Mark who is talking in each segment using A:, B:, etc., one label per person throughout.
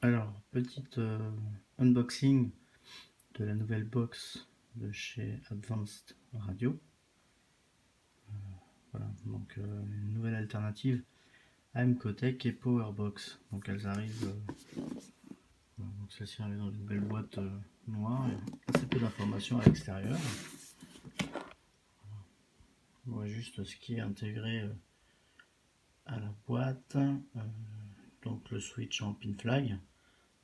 A: Alors, petite unboxing de la nouvelle box de chez Advanced Radio. Voilà, donc une nouvelle alternative à MCOTech et Powerbox. Donc elles arrivent, donc celle-ci arrive dans une belle boîte noire et assez peu d'informations à l'extérieur. On voit juste ce qui est intégré à la boîte. Donc le switch en pin flag.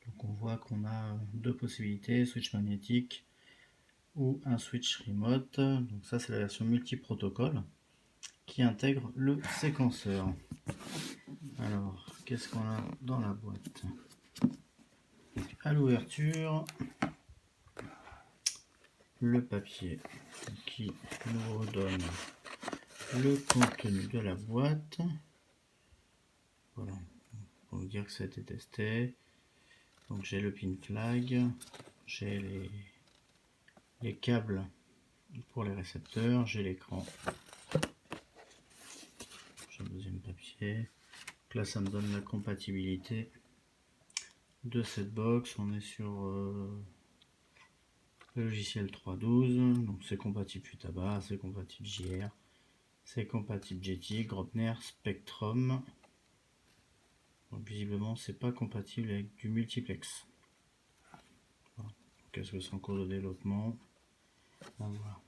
A: Donc on voit qu'on a deux possibilités, switch magnétique ou un switch remote. Donc ça c'est la version multi-protocole qui intègre le séquenceur. Alors qu'est-ce qu'on a dans la boîte? À l'ouverture, le papier qui nous redonne le contenu de la boîte. Voilà, pour vous dire que ça a été testé. Donc j'ai le pin flag, j'ai les câbles pour les récepteurs, j'ai l'écran, j'ai le deuxième papier. Donc là ça me donne la compatibilité de cette box. On est sur le logiciel 3.12, donc c'est compatible Futaba, c'est compatible JR, c'est compatible GT, Grobner, Spectrum. Donc visiblement c'est pas compatible avec du multiplex. Voilà. Qu'est-ce que c'est en cours de développement? Voilà.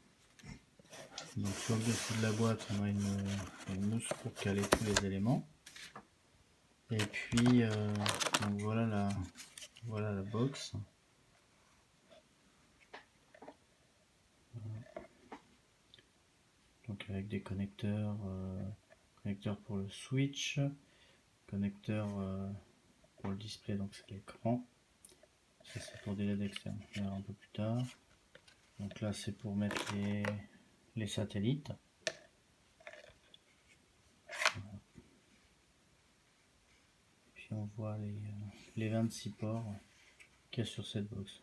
A: Donc sur le dessus de la boîte on a une mousse pour caler tous les éléments. Et puis donc voilà la box. Donc avec des connecteurs, connecteurs pour le switch, connecteur pour le display, donc c'est l'écran. Ça c'est pour des LED externes, on verra un peu plus tard. Donc là c'est pour mettre les satellites. Voilà. Puis on voit les 26 ports qu'il y a sur cette box.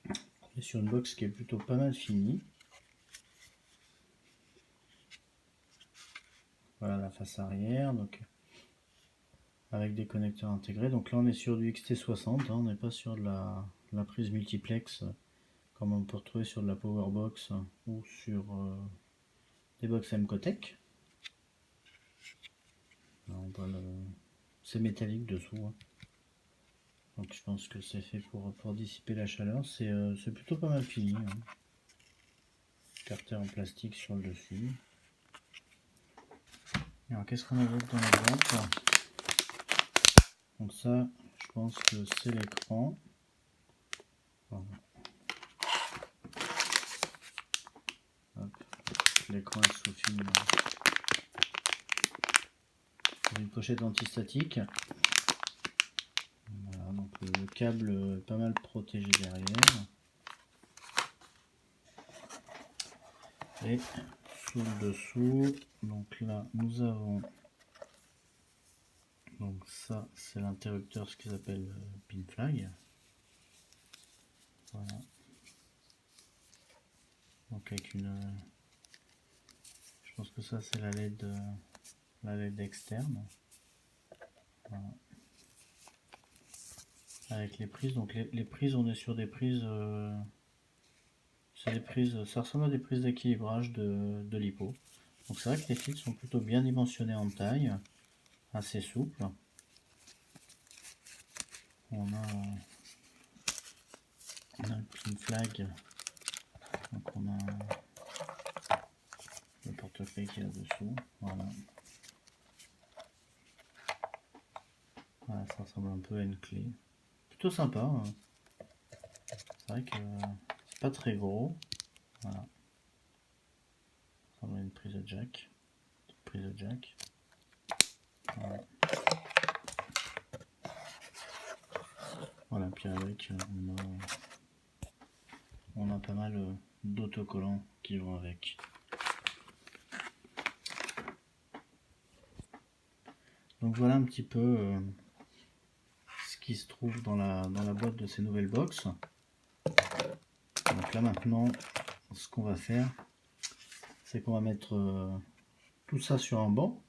A: On est sur une box qui est plutôt pas mal finie. Voilà la face arrière, donc avec des connecteurs intégrés. Donc là on est sur du XT60, hein, on n'est pas sur de la prise multiplex comme on peut retrouver sur de la Powerbox ou sur des box MCOTech. C'est métallique dessous, hein. Donc je pense que c'est fait pour dissiper la chaleur. C'est plutôt pas mal fini, hein. Carter en plastique sur le dessus. Alors qu'est-ce qu'on a d'autre dans la boîte? Donc ça, je pense que c'est l'écran. Voilà. L'écran est sous une pochette antistatique. Voilà, donc le câble est pas mal protégé derrière. Et sous le dessous, donc là nous avons, donc ça c'est l'interrupteur, ce qu'ils appellent pin flag. Voilà. Donc avec je pense que ça c'est la LED externe. Voilà. Avec les prises, donc les prises, on est sur des prises, c'est des prises, ça ressemble à des prises d'équilibrage de LiPo. Donc c'est vrai que les fils sont plutôt bien dimensionnés en taille, assez souples. On a le pin flag, donc on a le portefeuille qui est là-dessous. Voilà. Voilà, ça ressemble un peu à une clé. Plutôt sympa, hein. C'est vrai que c'est pas très gros. Voilà. Ça ressemble à une prise de jack. Prise de jack. Voilà. Voilà, puis avec on a pas mal d'autocollants qui vont avec. Donc voilà un petit peu ce qui se trouve dans la boîte de ces nouvelles box. Donc là maintenant, ce qu'on va faire, c'est qu'on va mettre tout ça sur un banc.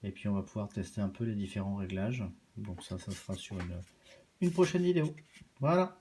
A: Et puis on va pouvoir tester un peu les différents réglages. Donc ça sera sur une prochaine vidéo. Voilà.